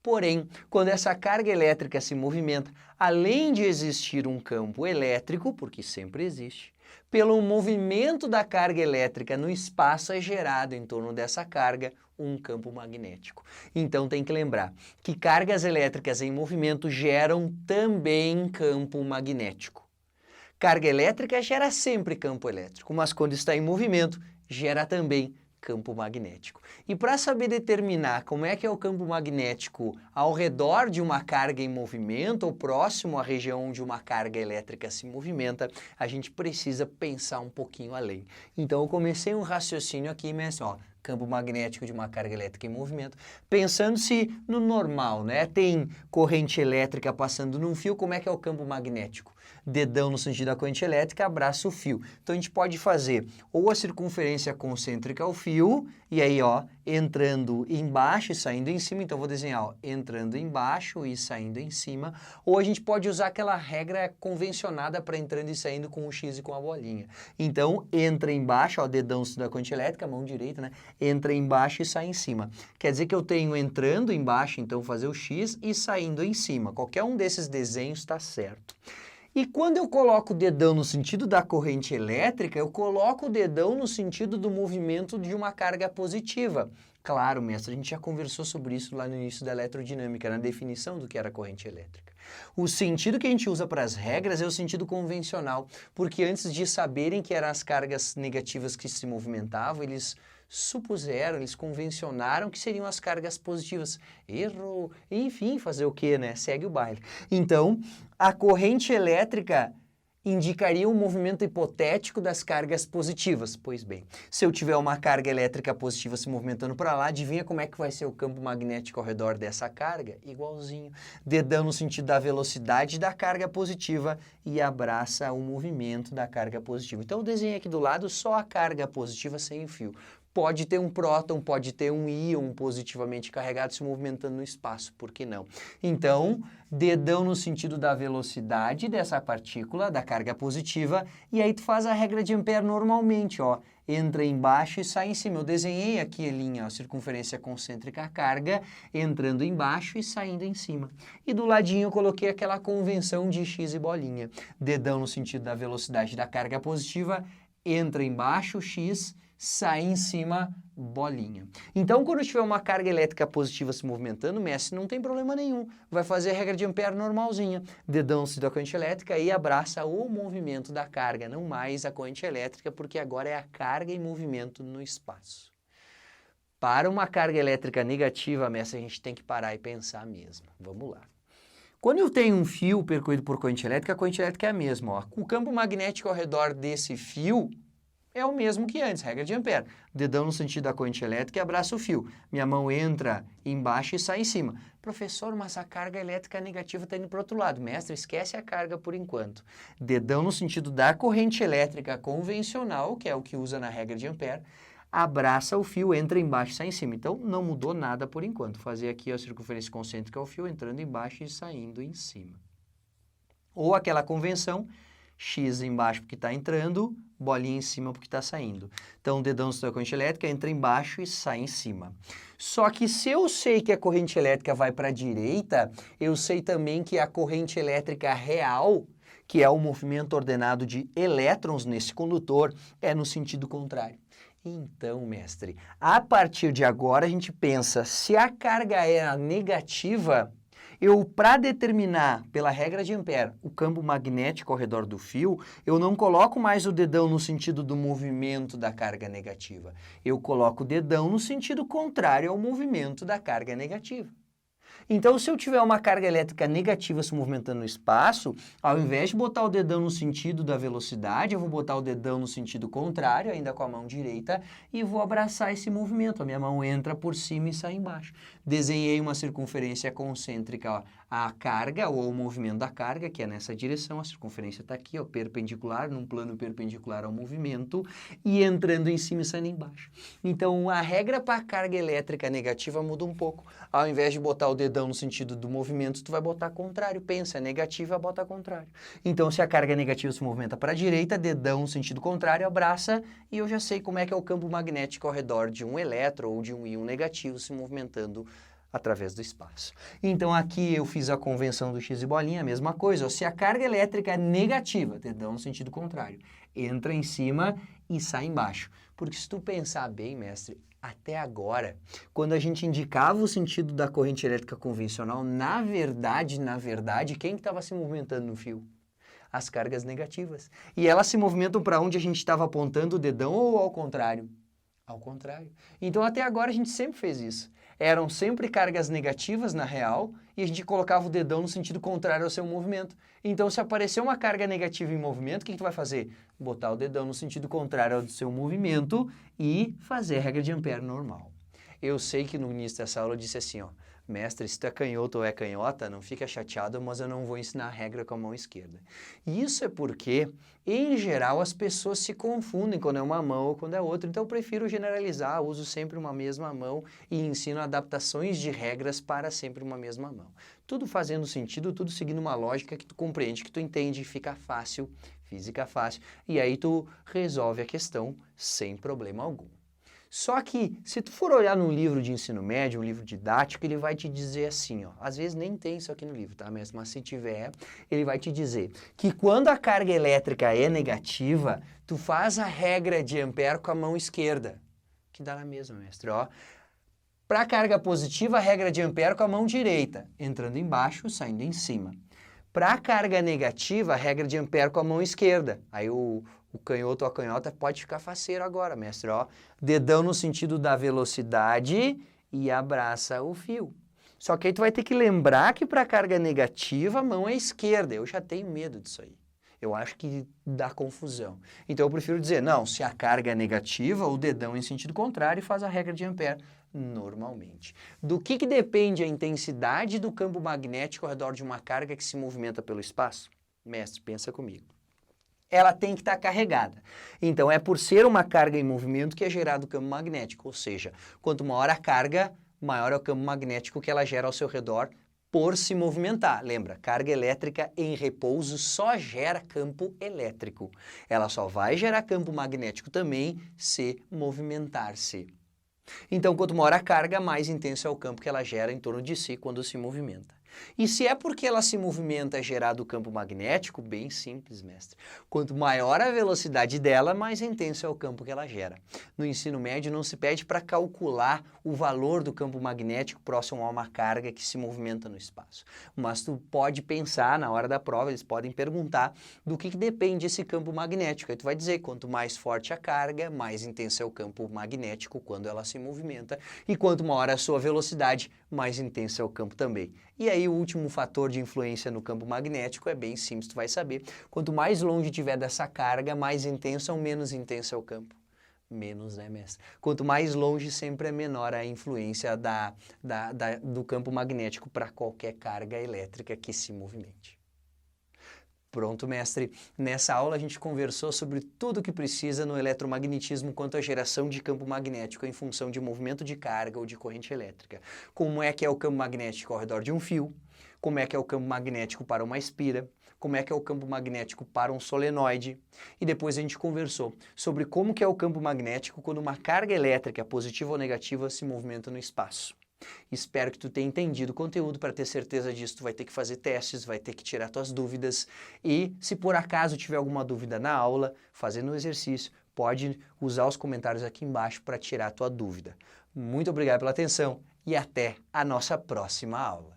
Porém, quando essa carga elétrica se movimenta, além de existir um campo elétrico, porque sempre existe, pelo movimento da carga elétrica no espaço é gerado em torno dessa carga um campo magnético. Então tem que lembrar que cargas elétricas em movimento geram também campo magnético. Carga elétrica gera sempre campo elétrico, mas quando está em movimento, gera também campo magnético. E para saber determinar como é que é o campo magnético ao redor de uma carga em movimento ou próximo à região onde uma carga elétrica se movimenta, a gente precisa pensar um pouquinho além. Então eu comecei um raciocínio aqui, mas ó, campo magnético de uma carga elétrica em movimento, pensando-se no normal, né? Tem corrente elétrica passando num fio, como é que é o campo magnético? Dedão no sentido da corrente elétrica, abraça o fio. Então a gente pode fazer ou a circunferência concêntrica ao fio, e aí ó, entrando embaixo e saindo em cima, então vou desenhar ó, entrando embaixo e saindo em cima, ou a gente pode usar aquela regra convencionada para entrando e saindo com o X e com a bolinha. Então entra embaixo, ó, dedão no sentido da corrente elétrica, mão direita, né? Entra embaixo e sai em cima. Quer dizer que eu tenho entrando embaixo, então fazer o X e saindo em cima. Qualquer um desses desenhos está certo. E quando eu coloco o dedão no sentido da corrente elétrica, eu coloco o dedão no sentido do movimento de uma carga positiva. Claro, mestre, a gente já conversou sobre isso lá no início da eletrodinâmica, na definição do que era corrente elétrica. O sentido que a gente usa para as regras é o sentido convencional, porque antes de saberem que eram as cargas negativas que se movimentavam, eles supuseram, eles convencionaram que seriam as cargas positivas. Errou. Enfim, fazer o quê, né? Segue o baile. Então, a corrente elétrica indicaria um movimento hipotético das cargas positivas. Pois bem, se eu tiver uma carga elétrica positiva se movimentando para lá, adivinha como é que vai ser o campo magnético ao redor dessa carga? Igualzinho. Dedão no sentido da velocidade da carga positiva e abraça o movimento da carga positiva. Então eu desenhei aqui do lado só a carga positiva sem o fio. Pode ter um próton, pode ter um íon positivamente carregado se movimentando no espaço, por que não? Então, dedão no sentido da velocidade dessa partícula, da carga positiva, e aí tu faz a regra de Ampère normalmente, ó. Entra embaixo e sai em cima. Eu desenhei aqui a linha, a circunferência concêntrica a carga, entrando embaixo e saindo em cima. E do ladinho eu coloquei aquela convenção de X e bolinha. Dedão no sentido da velocidade da carga positiva, entra embaixo, X, sai em cima, bolinha. Então, quando tiver uma carga elétrica positiva se movimentando, mestre, não tem problema nenhum. Vai fazer a regra de Ampère normalzinha. Dedão no sentido da corrente elétrica e abraça o movimento da carga, não mais a corrente elétrica, porque agora é a carga em movimento no espaço. Para uma carga elétrica negativa, mestre, a gente tem que parar e pensar mesmo. Vamos lá. Quando eu tenho um fio percorrido por corrente elétrica, a corrente elétrica é a mesma. Ó. O campo magnético ao redor desse fio é o mesmo que antes, regra de Ampère. Dedão no sentido da corrente elétrica e abraça o fio. Minha mão entra embaixo e sai em cima. Professor, mas a carga elétrica negativa está indo para o outro lado. Mestre, esquece a carga por enquanto. Dedão no sentido da corrente elétrica convencional, que é o que usa na regra de Ampère, abraça o fio, entra embaixo e sai em cima. Então, não mudou nada por enquanto. Fazer aqui a circunferência concêntrica ao fio, entrando embaixo e saindo em cima. Ou aquela convenção, X embaixo porque está entrando, bolinha em cima porque está saindo. Então, o dedão da corrente elétrica entra embaixo e sai em cima. Só que se eu sei que a corrente elétrica vai para a direita, eu sei também que a corrente elétrica real, que é o movimento ordenado de elétrons nesse condutor, é no sentido contrário. Então, mestre, a partir de agora a gente pensa, se a carga é negativa, para determinar, pela regra de Ampère, o campo magnético ao redor do fio, eu não coloco mais o dedão no sentido do movimento da carga negativa. Eu coloco o dedão no sentido contrário ao movimento da carga negativa. Então, se eu tiver uma carga elétrica negativa se movimentando no espaço, ao invés de botar o dedão no sentido da velocidade, eu vou botar o dedão no sentido contrário, ainda com a mão direita, e vou abraçar esse movimento. A minha mão entra por cima e sai embaixo. Desenhei uma circunferência concêntrica, ó, a carga ou o movimento da carga, que é nessa direção, a circunferência está aqui, ó, perpendicular, num plano perpendicular ao movimento, e entrando em cima e saindo embaixo. Então, a regra para a carga elétrica negativa muda um pouco. Ao invés de botar o dedão no sentido do movimento, tu vai botar contrário. Pensa, negativa, bota contrário. Então, se a carga negativa se movimenta para a direita, dedão no sentido contrário, abraça, e eu já sei como é que é o campo magnético ao redor de um elétron ou de um íon negativo se movimentando através do espaço. Então, aqui eu fiz a convenção do X e bolinha, a mesma coisa. Ó, se a carga elétrica é negativa, dedão no sentido contrário, entra em cima e sai embaixo. Porque se tu pensar bem, mestre, até agora, quando a gente indicava o sentido da corrente elétrica convencional, na verdade, quem que estava se movimentando no fio? as cargas negativas. E elas se movimentam para onde a gente estava apontando o dedão ou ao contrário? Ao contrário. Então até agora a gente sempre fez isso. Eram sempre cargas negativas na real e a gente colocava o dedão no sentido contrário ao seu movimento. Então se aparecer uma carga negativa em movimento, o que tu vai fazer? Botar o dedão no sentido contrário ao seu movimento e fazer a regra de Ampère normal. Eu sei que no início dessa aula eu disse assim, ó, mestre, se tu é canhoto ou é canhota, não fica chateado, mas eu não vou ensinar a regra com a mão esquerda. E isso é porque, em geral, as pessoas se confundem quando é uma mão ou quando é outra, então eu prefiro generalizar, uso sempre uma mesma mão e ensino adaptações de regras para sempre uma mesma mão. Tudo fazendo sentido, tudo seguindo uma lógica que tu compreende, que tu entende, fica fácil, física fácil, e aí tu resolve a questão sem problema algum. Só que, se tu for olhar num livro de ensino médio, um livro didático, ele vai te dizer assim, ó, às vezes nem tem isso aqui no livro, tá? Mas se tiver, ele vai te dizer que quando a carga elétrica é negativa, tu faz a regra de Ampère com a mão esquerda, que dá na mesma, mestre, ó. Para a carga positiva, a regra de Ampère com a mão direita, entrando embaixo, saindo em cima. Para a carga negativa, a regra de Ampère com a mão esquerda. Aí o canhoto ou a canhota pode ficar faceiro agora, mestre, ó. Dedão no sentido da velocidade e abraça o fio. Só que aí tu vai ter que lembrar que para a carga negativa, a mão é esquerda. Eu já tenho medo disso aí. Eu acho que dá confusão. Então eu prefiro dizer, não, se a carga é negativa, o dedão em sentido contrário e faz a regra de Ampère normalmente. Do que depende a intensidade do campo magnético ao redor de uma carga que se movimenta pelo espaço? Mestre, pensa comigo. Ela tem que estar carregada. Então é por ser uma carga em movimento que é gerado o campo magnético, ou seja, quanto maior a carga, maior é o campo magnético que ela gera ao seu redor por se movimentar. Lembra, carga elétrica em repouso só gera campo elétrico. Ela só vai gerar campo magnético também se movimentar-se. Então, quanto maior a carga, mais intenso é o campo que ela gera em torno de si quando se movimenta. E se é porque ela se movimenta, é gerado o campo magnético? Bem simples, mestre. Quanto maior a velocidade dela, mais intenso é o campo que ela gera. No ensino médio não se pede para calcular o valor do campo magnético próximo a uma carga que se movimenta no espaço. Mas tu pode pensar, na hora da prova, eles podem perguntar do que depende esse campo magnético. Aí tu vai dizer, quanto mais forte a carga, mais intenso é o campo magnético quando ela se movimenta. E quanto maior a sua velocidade, mais intenso é o campo também. E aí o último fator de influência no campo magnético é bem simples, tu vai saber. Quanto mais longe tiver dessa carga, mais intenso ou menos intenso é o campo? Menos, né, mestre? Quanto mais longe, sempre é menor a influência do campo magnético para qualquer carga elétrica que se movimente. Pronto, mestre. Nessa aula a gente conversou sobre tudo o que precisa no eletromagnetismo quanto à geração de campo magnético em função de movimento de carga ou de corrente elétrica. Como é que é o campo magnético ao redor de um fio, como é que é o campo magnético para uma espira, como é que é o campo magnético para um solenoide. E depois a gente conversou sobre como que é o campo magnético quando uma carga elétrica, positiva ou negativa, se movimenta no espaço. Espero que tu tenha entendido o conteúdo. Para ter certeza disso, tu vai ter que fazer testes, vai ter que tirar tuas dúvidas. E se por acaso tiver alguma dúvida na aula, fazendo o exercício, pode usar os comentários aqui embaixo para tirar a tua dúvida. Muito obrigado pela atenção e até a nossa próxima aula.